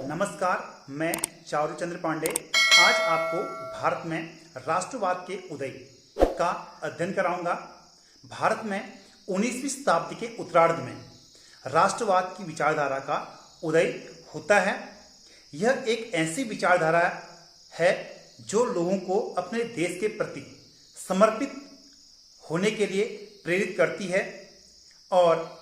नमस्कार, मैं चारू चंद्र पांडे आज आपको भारत में राष्ट्रवाद के उदय का अध्ययन कराऊंगा। भारत में 19वीं शताब्दी के उत्तरार्ध में राष्ट्रवाद की विचारधारा का उदय होता है। यह एक ऐसी विचारधारा है जो लोगों को अपने देश के प्रति समर्पित होने के लिए प्रेरित करती है और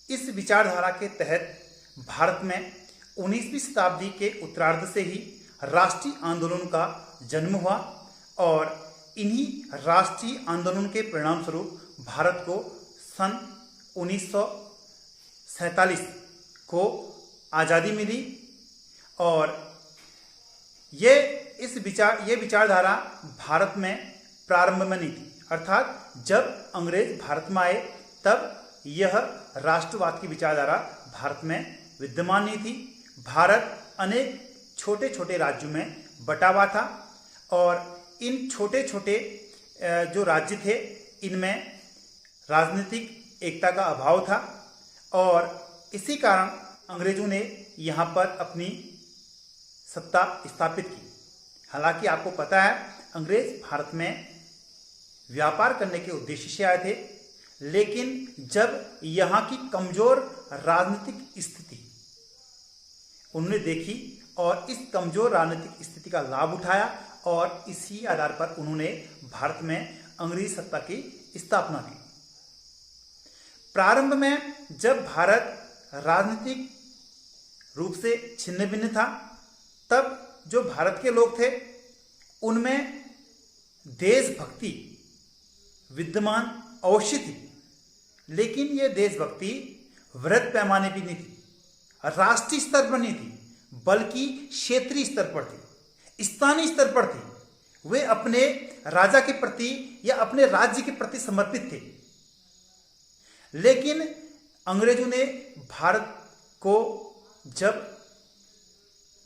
इस विचारधारा के तहत भारत में 19वीं शताब्दी के उत्तरार्ध से ही राष्ट्रीय आंदोलन का जन्म हुआ और इन्हीं राष्ट्रीय आंदोलन के परिणाम स्वरूप भारत को सन 1947 को आज़ादी मिली और ये विचारधारा भारत में प्रारंभ में नहीं थी, अर्थात जब अंग्रेज भारत में आए तब यह राष्ट्रवाद की विचारधारा भारत में विद्यमान नहीं थी। भारत अनेक छोटे छोटे राज्यों में बटा हुआ था और इन छोटे छोटे जो राज्य थे इनमें राजनीतिक एकता का अभाव था और इसी कारण अंग्रेजों ने यहाँ पर अपनी सत्ता स्थापित की। हालांकि आपको पता है अंग्रेज भारत में व्यापार करने के उद्देश्य से आए थे, लेकिन जब यहाँ की कमजोर राजनीतिक स्थिति उन्होंने देखी और इस कमजोर राजनीतिक स्थिति का लाभ उठाया और इसी आधार पर उन्होंने भारत में अंग्रेजी सत्ता की स्थापना की। प्रारंभ में जब भारत राजनीतिक रूप से छिन्न भिन्न था तब जो भारत के लोग थे उनमें देशभक्ति विद्यमान अवश्य थी, लेकिन ये देशभक्ति वृहद पैमाने पर नहीं थी, राष्ट्रीय स्तर पर नहीं थी, बल्कि क्षेत्रीय स्तर पर थी, स्थानीय स्तर पर थी। वे अपने राजा के प्रति या अपने राज्य के प्रति समर्पित थे। लेकिन अंग्रेजों ने भारत को जब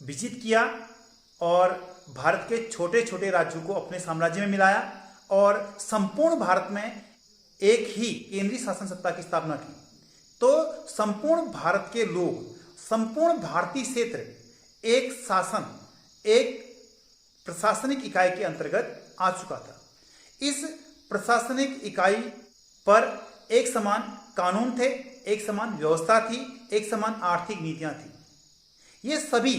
विजित किया और भारत के छोटे छोटे राज्यों को अपने साम्राज्य में मिलाया और संपूर्ण भारत में एक ही केंद्रीय शासन सत्ता की स्थापना की, तो संपूर्ण भारत के लोग, संपूर्ण भारतीय क्षेत्र एक शासन, एक प्रशासनिक इकाई के अंतर्गत आ चुका था। इस प्रशासनिक इकाई पर एक समान कानून थे, एक समान व्यवस्था थी, एक समान आर्थिक नीतियां थी। ये सभी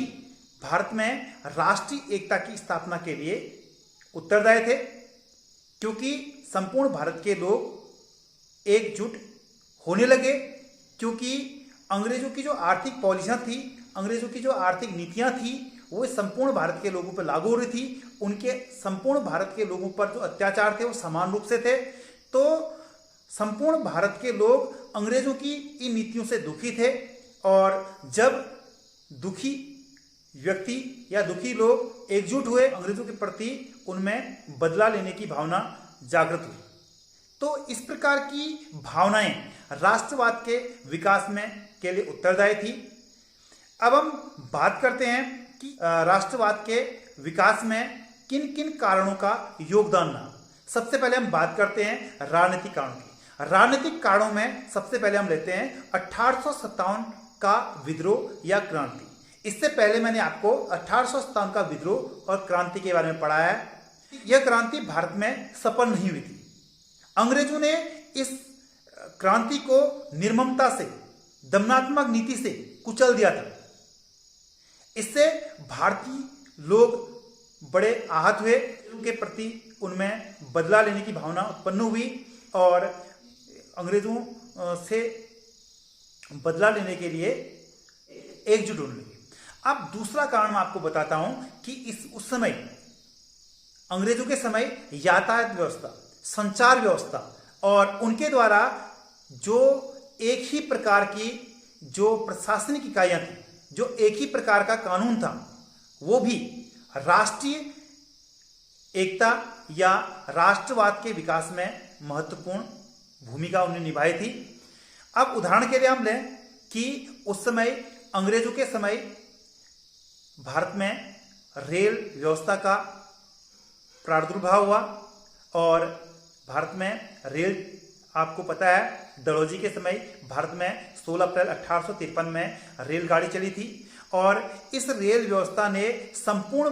भारत में राष्ट्रीय एकता की स्थापना के लिए उत्तरदायी थे, क्योंकि संपूर्ण भारत के लोग एकजुट होने लगे, क्योंकि अंग्रेजों की जो आर्थिक पॉलिसियां थी, अंग्रेजों की जो आर्थिक नीतियां थी वो संपूर्ण भारत के लोगों पर लागू हो रही थी। उनके संपूर्ण भारत के लोगों पर जो अत्याचार थे वो समान रूप से थे, तो संपूर्ण भारत के लोग अंग्रेजों की इन नीतियों से दुखी थे और जब दुखी व्यक्ति या दुखी लोग एकजुट हुए अंग्रेजों के प्रति, उनमें बदला लेने की भावना जागृत हुई। तो इस प्रकार की भावनाएं राष्ट्रवाद के विकास में के लिए उत्तरदायी थी। अब हम बात करते हैं कि राष्ट्रवाद के विकास में किन किन कारणों का योगदान रहा। सबसे पहले हम बात करते हैं राजनीतिक कारणों की। राजनीतिक कारणों में सबसे पहले हम लेते हैं 1857 का विद्रोह या क्रांति। इससे पहले मैंने आपको 1857 का विद्रोह और क्रांति के बारे में पढ़ाया है। यह क्रांति भारत में सफल नहीं हुई थी। अंग्रेजों ने इस क्रांति को निर्ममता से, दमनात्मक नीति से कुचल दिया था। इससे भारतीय लोग बड़े आहत हुए, उनके प्रति उनमें बदला लेने की भावना उत्पन्न हुई और अंग्रेजों से बदला लेने के लिए एकजुट होने लगे। अब दूसरा कारण मैं आपको बताता हूं कि उस समय अंग्रेजों के समय यातायात व्यवस्था, संचार व्यवस्था और उनके द्वारा जो एक ही प्रकार की जो प्रशासनिक इकाइयां थी, जो एक ही प्रकार का कानून था, वो भी राष्ट्रीय एकता या राष्ट्रवाद के विकास में महत्वपूर्ण भूमिका उन्हें निभाई थी। अब उदाहरण के लिए हम लें कि उस समय अंग्रेजों के समय भारत में रेल व्यवस्था का प्रादुर्भाव हुआ और भारत में रेल, आपको पता है डलहौजी के समय भारत में 16 अप्रैल 1853 में रेलगाड़ी चली थी और इस रेल व्यवस्था ने संपूर्ण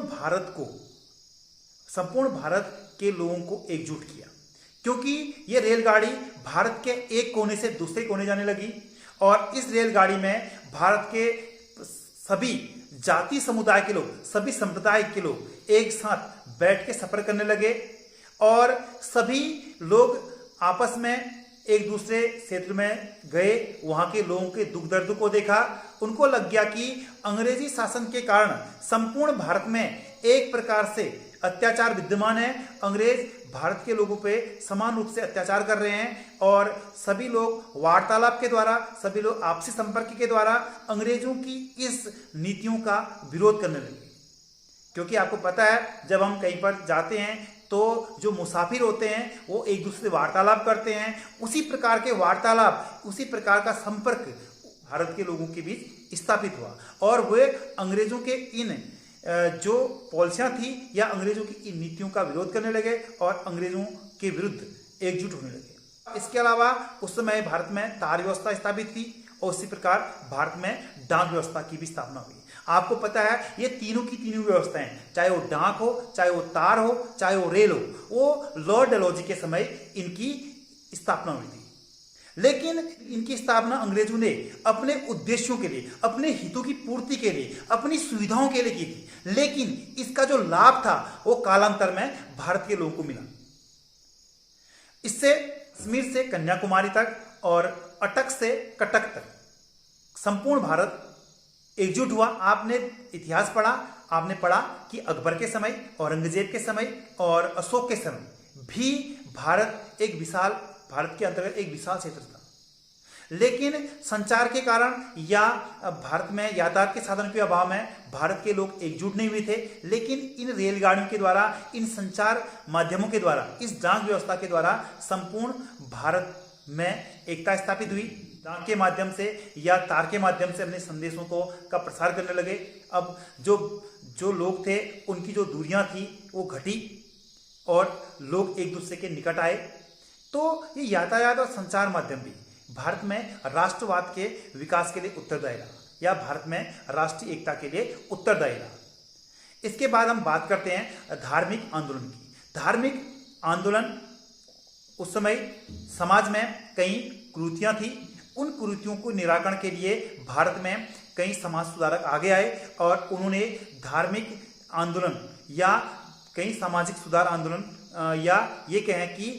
भारत के लोगों को एकजुट किया, क्योंकि ये रेलगाड़ी भारत के एक कोने से दूसरे कोने जाने लगी और इस रेलगाड़ी में भारत के सभी जाति समुदाय के लोग, सभी संप्रदाय के लोग एक साथ बैठ के सफर करने लगे और सभी लोग आपस में एक दूसरे क्षेत्र में गए, वहां के लोगों के दुख दर्द को देखा। उनको लग गया कि अंग्रेजी शासन के कारण संपूर्ण भारत में एक प्रकार से अत्याचार विद्यमान है, अंग्रेज भारत के लोगों पे समान रूप से अत्याचार कर रहे हैं और सभी लोग वार्तालाप के द्वारा, सभी लोग आपसी संपर्क के द्वारा अंग्रेजों की इस नीतियों का विरोध करने लगे। क्योंकि आपको पता है, जब हम कहीं पर जाते हैं तो जो मुसाफिर होते हैं वो एक दूसरे से वार्तालाप करते हैं, उसी प्रकार के वार्तालाप, उसी प्रकार का संपर्क भारत के लोगों के बीच स्थापित हुआ और वे अंग्रेजों के इन जो पॉलिसियां थी या अंग्रेजों की इन नीतियों का विरोध करने लगे और अंग्रेजों के विरुद्ध एकजुट होने लगे। इसके अलावा उस समय भारत में तार व्यवस्था स्थापित थी और उसी प्रकार भारत में डाक व्यवस्था की भी स्थापना हुई। आपको पता है ये तीनों की तीनों व्यवस्थाएं, चाहे वो डाक हो, चाहे वो तार हो, चाहे वो रेल हो, वो लॉर्ड डलहौजी के समय इनकी स्थापना हुई थी। लेकिन इनकी स्थापना अंग्रेजों ने अपने उद्देश्यों के लिए, अपने हितों की पूर्ति के लिए, अपनी सुविधाओं के लिए की थी, लेकिन इसका जो लाभ था वो कालांतर में भारत के लोगों को मिला। इससे कश्मीर से कन्याकुमारी तक और अटक से कटक तक संपूर्ण भारत एकजुट हुआ। आपने इतिहास पढ़ा, आपने पढ़ा कि अकबर के समय, औरंगजेब के समय और अशोक के समय भी भारत के अंतर्गत एक विशाल क्षेत्र था, लेकिन संचार के कारण या भारत में यातायात के साधन के अभाव में भारत के लोग एकजुट नहीं हुए थे। लेकिन इन रेलगाड़ियों के द्वारा, इन संचार माध्यमों के द्वारा, इस डाक व्यवस्था के द्वारा संपूर्ण भारत में एकता स्थापित हुई। डाक के माध्यम से या तार के माध्यम से अपने संदेशों का प्रसार करने लगे। अब जो लोग थे उनकी जो दूरियां थी वो घटी और लोग एक दूसरे के निकट आए। तो ये यातायात और संचार माध्यम भी भारत में राष्ट्रवाद के विकास के लिए उत्तरदायी रहा या भारत में राष्ट्रीय एकता के लिए उत्तरदायी रहा। इसके बाद हम बात करते हैं धार्मिक आंदोलन की। धार्मिक आंदोलन, उस समय समाज में कई कुरीतियां थी, उन कुरीतियों को निराकरण के लिए भारत में कई समाज सुधारक आगे आए और उन्होंने धार्मिक आंदोलन या कई सामाजिक सुधार आंदोलन या ये कहें कि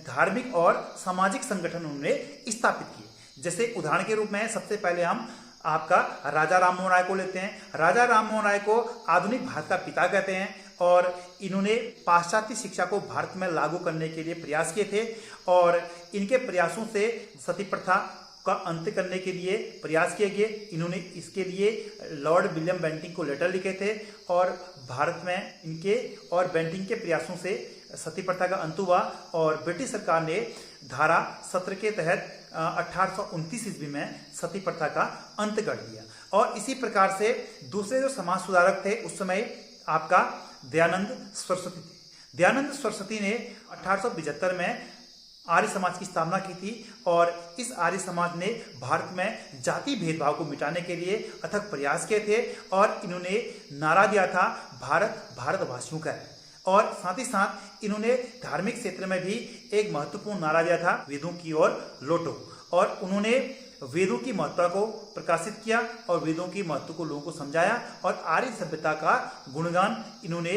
धार्मिक और सामाजिक संगठन उन्होंने स्थापित किए। जैसे उदाहरण के रूप में सबसे पहले हम आपका राजा राम मोहन राय को लेते हैं। राजा राम मोहन राय को आधुनिक भारत का पिता कहते हैं और इन्होंने पाश्चात्य शिक्षा को भारत में लागू करने के लिए प्रयास किए थे और इनके प्रयासों से सती प्रथा का अंत करने के लिए प्रयास किए गए। इन्होंने इसके लिए लॉर्ड विलियम बेंटिंक को लेटर लिखे थे और भारत में इनके और बेंटिंक के प्रयासों से सती प्रथा का अंत हुआ और ब्रिटिश सरकार ने धारा 17 के तहत 1829 ईस्वी में सती प्रथा का अंत कर दिया। और इसी प्रकार से दूसरे जो समाज सुधारक थे उस समय आपका दयानंद सरस्वती थे। दयानंद सरस्वती ने 1875 में आर्य समाज की स्थापना की थी और इस आर्य समाज ने भारत में जाति भेदभाव को मिटाने के लिए अथक प्रयास किए थे और इन्होंने नारा दिया था, भारत भारतवासियों का है। और साथ ही साथ इन्होंने धार्मिक क्षेत्र में भी एक महत्वपूर्ण नारा दिया था, वेदों की ओर लौटो। और उन्होंने वेदों की महत्ता को प्रकाशित किया और वेदों की महत्व को लोगों को समझाया और आर्य सभ्यता का गुणगान इन्होंने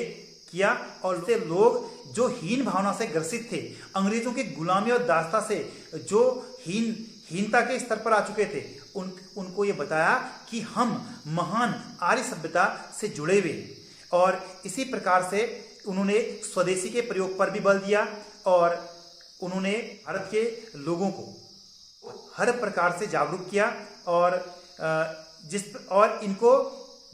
किया। और उससे लोग जो हीन भावना से ग्रसित थे, अंग्रेजों की गुलामी और दासता से जो हीनता के स्तर पर आ चुके थे, उनको ये बताया कि हम महान आर्य सभ्यता से जुड़े हुए हैं। और इसी प्रकार से उन्होंने स्वदेशी के प्रयोग पर भी बल दिया और उन्होंने भारत के लोगों को हर प्रकार से जागरूक किया और इनको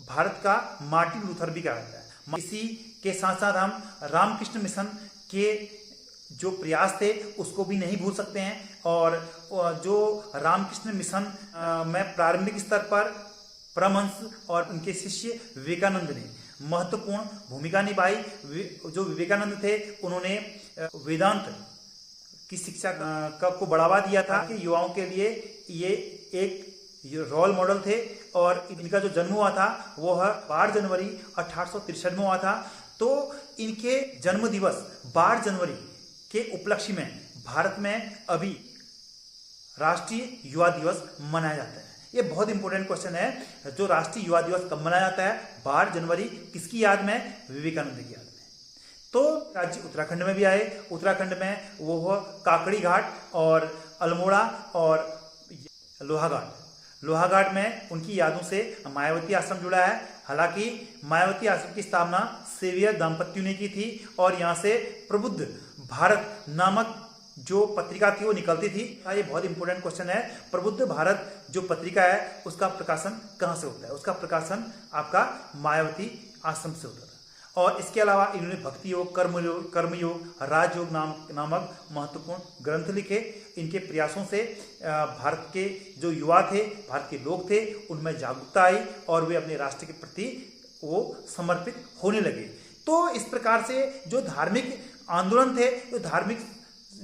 भारत का मार्टिन लूथर भी कहा जाता है। इसी के साथ साथ हम रामकृष्ण मिशन के जो प्रयास थे उसको भी नहीं भूल सकते हैं। और जो रामकृष्ण मिशन में प्रारंभिक स्तर पर परमहंस और उनके शिष्य विवेकानंद ने महत्वपूर्ण भूमिका निभाई। जो विवेकानंद थे उन्होंने वेदांत की शिक्षा को बढ़ावा दिया था कि युवाओं के लिए ये एक रोल मॉडल थे और इनका जो जन्म हुआ था वह 12 जनवरी 1863 में हुआ था। तो इनके जन्म दिवस 12 जनवरी के उपलक्ष्य में भारत में अभी राष्ट्रीय युवा दिवस मनाया जाता है। ये बहुत इंपॉर्टेंट क्वेश्चन है। जो राष्ट्रीय युवा दिवस कब मनाया जाता है? 12 जनवरी। किसकी याद में? विवेकानंद की याद में। तो राज्य उत्तराखंड में भी आए। उत्तराखंड में वो काकड़ी घाट और अल्मोड़ा और लोहाघाट में उनकी यादों से मायावती आश्रम जुड़ा है। हालांकि मायावती आश्रम की स्थापना सेवियर दाम्पत्य ने की थी और यहाँ से प्रबुद्ध भारत नामक जो पत्रिका थी वो निकलती थी। ये बहुत इंपॉर्टेंट क्वेश्चन है। प्रबुद्ध भारत जो पत्रिका है उसका प्रकाशन कहाँ से होता है? उसका प्रकाशन आपका मायावती आश्रम से होता था। और इसके अलावा इन्होंने भक्ति योग, कर्मयोग, राजयोग नामक महत्वपूर्ण ग्रंथ लिखे। इनके प्रयासों से भारत के जो युवा थे, भारत के लोग थे, उनमें जागरूकता आई और वे अपने राष्ट्र के प्रति वो समर्पित होने लगे। तो इस प्रकार से जो धार्मिक आंदोलन थे,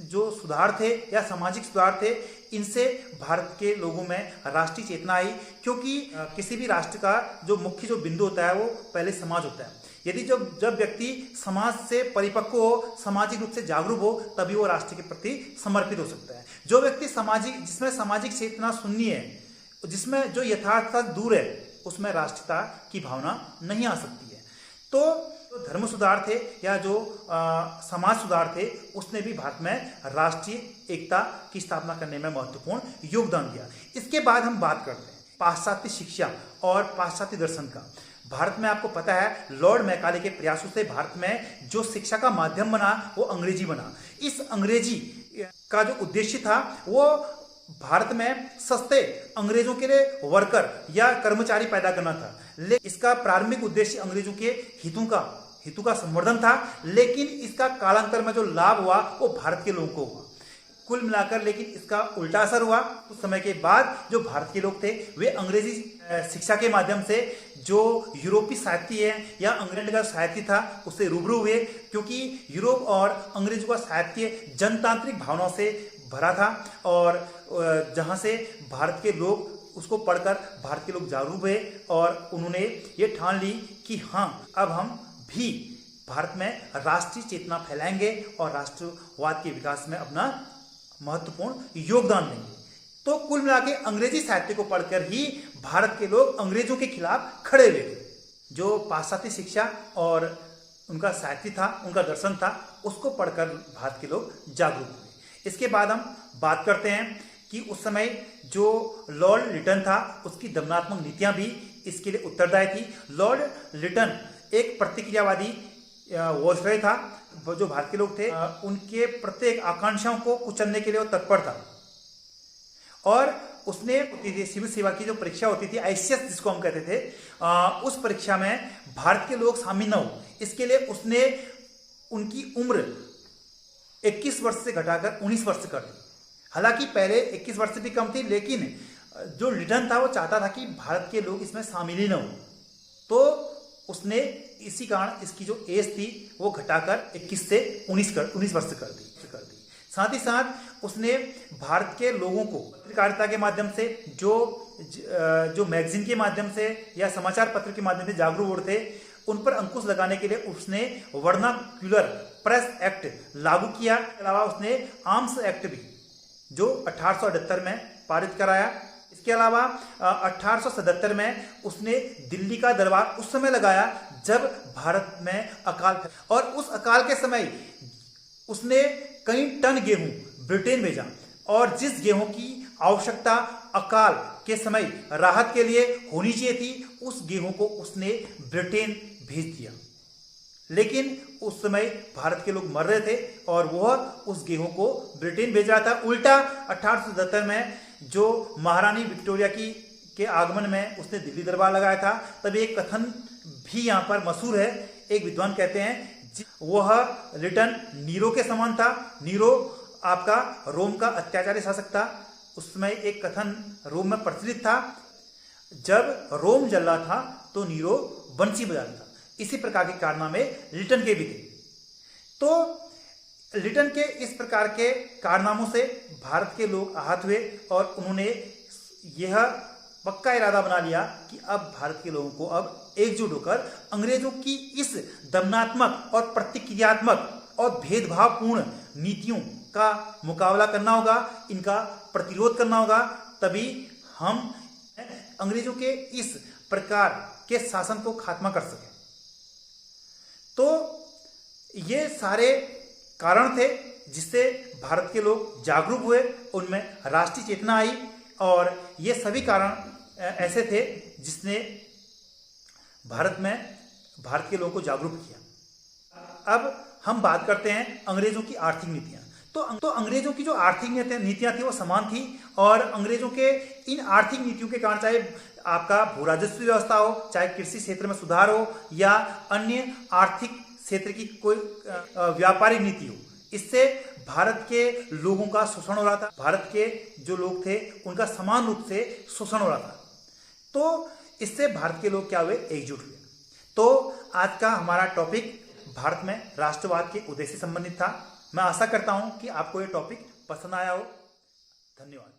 जो सुधार थे या सामाजिक सुधार थे, इनसे भारत के लोगों में राष्ट्रीय चेतना आई। क्योंकि किसी भी राष्ट्र का जो मुख्य जो बिंदु होता है वो पहले समाज होता है। यदि जब व्यक्ति समाज से परिपक्व हो, सामाजिक रूप से जागरूक हो, तभी वो राष्ट्र के प्रति समर्पित हो सकता है। जो व्यक्ति जिसमें सामाजिक चेतना शून्य है, जिसमें जो यथार्थता दूर है, उसमें राष्ट्रीयता की भावना नहीं आ सकती है। तो धर्म सुधार थे या जो समाज सुधार थे, उसने भी भारत में राष्ट्रीय एकता की स्थापना करने में महत्वपूर्ण योगदान दिया। इसके बाद हम बात करते हैं पाश्चात्य शिक्षा और पाश्चात्य दर्शन का। भारत में आपको पता है लॉर्ड मैकाले के प्रयासों से भारत में जो शिक्षा का माध्यम बना वो अंग्रेजी बना। इस अंग्रेजी का जो उद्देश्य था वो भारत में सस्ते अंग्रेजों के लिए वर्कर या कर्मचारी पैदा करना था। लेकिन इसका प्रारंभिक उद्देश्य अंग्रेजों के हितों का संवर्धन था। लेकिन इसका कालांतर में जो लाभ हुआ वो भारत के लोगों को हुआ। कुल मिलाकर लेकिन इसका उल्टा असर हुआ। उस समय के बाद जो भारत के लोग थे वे अंग्रेजी शिक्षा के माध्यम से जो यूरोपीय साहित्य है या इंग्लैंड का साहित्य था उससे रूबरू हुए। क्योंकि यूरोप और अंग्रेजों का साहित्य जनतांत्रिक भावनाओं से भरा था और जहां से भारत के लोग उसको पढ़कर भारत के लोग जागरूक हुए और उन्होंने ये ठान ली कि हाँ, अब हम भी भारत में राष्ट्रीय चेतना फैलाएंगे और राष्ट्रवाद के विकास में अपना महत्वपूर्ण योगदान देंगे। तो कुल मिला के अंग्रेजी साहित्य को पढ़कर ही भारत के लोग अंग्रेजों के खिलाफ खड़े हुए थे। जो पाश्चात्य शिक्षा और उनका साहित्य था, उनका दर्शन था, उसको पढ़कर भारत के लोग जागरूक हुए। इसके बाद हम बात करते हैं कि उस समय जो लॉर्ड लिटन था उसकी दमनात्मक नीतियां भी इसके लिए उत्तरदायी थी। लॉर्ड लिटन एक प्रतिक्रियावादी वॉयसरॉय था। जो भारत के लोग थे उनके प्रत्येक आकांक्षाओं को कुचलने के लिए वो तत्पर था। और उसने सिविल सेवा की जो परीक्षा होती थी, आईसीएस जिसको हम कहते थे, उस परीक्षा में भारत के लोग शामिल न हो, इसके लिए उसने उनकी उम्र 21 वर्ष से घटाकर 19 वर्ष कर दी। हालांकि पहले 21 वर्ष से भी कम थी, लेकिन जो लिटन था वो चाहता था कि भारत के लोग इसमें शामिल ही न हो। तो उसने इसी कारण इसकी जो एज थी वो घटाकर 21 से 19 वर्ष कर दी। साथ ही साथ उसने भारत के लोगों को पत्रकारिता के माध्यम से जो मैगजीन के माध्यम से या समाचार पत्र के माध्यम से जागरूक हो रहे थे, उन पर अंकुश लगाने के लिए उसने वर्नाक्युलर प्रेस एक्ट लागू किया। इसके अलावा उसने आर्म्स एक्ट भी जो 1878 में पारित कराया। इसके अलावा 1877 में उसने दिल्ली का दरबार उस समय लगाया जब भारत में अकाल था और उस अकाल के समय उसने कई टन गेहूं ब्रिटेन भेजा और जिस गेहूं की आवश्यकता अकाल के समय राहत के लिए होनी चाहिए थी, उस गेहूं को उसने ब्रिटेन भेज दिया। लेकिन उस समय भारत के लोग मर रहे थे और वह उस गेहूं को ब्रिटेन भेज रहा था। उल्टा 1877 में जो महारानी विक्टोरिया के आगमन में उसने दिल्ली दरबार लगाया था, तब एक कथन भी यहाँ पर मशहूर है। एक विद्वान कहते हैं वह लिटन नीरो के समान था। नीरो आपका रोम का अत्याचारी शासक था। उस समय एक कथन रोम में प्रचलित था, जब रोम जल रहा था तो नीरो बंसी बजा रहा था। इसी प्रकार के कारनामे लिटन के भी थे। तो लिटन के इस प्रकार के कारनामों से भारत के लोग आहत हुए और उन्होंने यह पक्का इरादा बना लिया कि अब भारत के लोगों को अब एकजुट होकर अंग्रेजों की इस दमनात्मक और प्रतिक्रियात्मक और भेदभावपूर्ण नीतियों का मुकाबला करना होगा, इनका प्रतिरोध करना होगा, तभी हम अंग्रेजों के इस प्रकार के शासन को खात्मा कर सकें। तो ये सारे कारण थे जिससे भारत के लोग जागरूक हुए, उनमें राष्ट्रीय चेतना आई, और ये सभी कारण ऐसे थे जिसने भारत के लोगों को जागरूक किया। अब हम बात करते हैं अंग्रेजों की आर्थिक नीतियां। तो अंग्रेजों की जो आर्थिक नीतियां थी वो समान थी, और अंग्रेजों के इन आर्थिक नीतियों के कारण चाहे आपका भू राजस्व व्यवस्था हो, चाहे कृषि क्षेत्र में सुधार हो, या अन्य आर्थिक क्षेत्र की कोई व्यापारिक नीति हो, इससे भारत के लोगों का शोषण हो रहा था। भारत के जो लोग थे उनका समान रूप से शोषण हो रहा था। तो इससे भारत के लोग क्या हुए, एकजुट हुए। तो आज का हमारा टॉपिक भारत में राष्ट्रवाद के उदय से संबंधित था। मैं आशा करता हूं कि आपको ये टॉपिक पसंद आया हो। धन्यवाद।